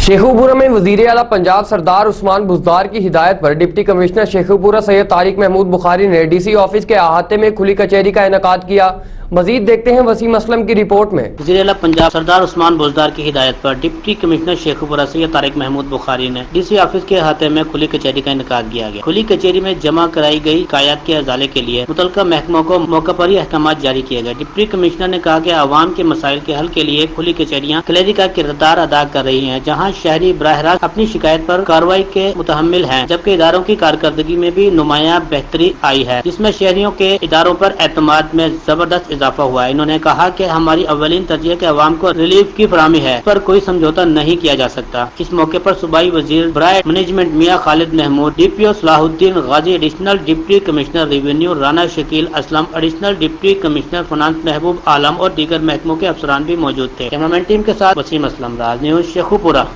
शेखुपुरा में वजीर आला पंजाब सरदार उस्मान बुज़दार की हिदायत पर डिप्टी कमिश्नर शेखुपुरा सैयद तारिक महमूद बुखारी ने डीसी ऑफिस के अहाते में खुली कचहरी का इनेकाद किया। मजीद देखते हैं वसीम असलम की रिपोर्ट में। वज़ीर आला पंजाब सरदार उस्मान बुज़दार की हिदायत पर डिप्टी कमिश्नर शेखुपुरा सैयद तारिक महमूद बुखारी ने डीसी ऑफिस के अहाते में खुली कचहरी का इनेकाद किया गया। खुली कचहरी में जमा कराई गई शिकायत के अजाले के लिए मुतल्लिका महकमों को मौका पर ही अहकाम जारी किए गए। डिप्टी कमिश्नर ने कहा कि आवाम के मसाइल के हल के लिए खुली कचहरियाँ क्लैरिटी का किरदार अदा कर रही हैं, जहाँ शहरी बराह रास्त अपनी शिकायत पर कार्रवाई के मुतहम्मिल हैं, जबकि इदारों की कारकर्दगी में भी नुमाया बेहतरी आई है, जिसमें शहरियों के इदारों पर एतमाद में जबरदस्त इजाफा हुआ है। इन्होंने कहा कि हमारी अव्वलीन तरजीह के अवाम को रिलीफ की फराहमी है, पर कोई समझौता नहीं किया जा सकता। इस मौके पर सूबाई वजीर बराए मैनेजमेंट मियां Khalid Mahmood, DPO Salahuddin Ghazi, additional deputy commissioner revenue Rana Shakeel Aslam, additional deputy commissioner finance Mahboob Alam और दीगर महकमों के अफसरान भी मौजूद थे। कैमरामैन टीम के साथ वसीम असलम, राज न्यूज़ शेखुपुरा।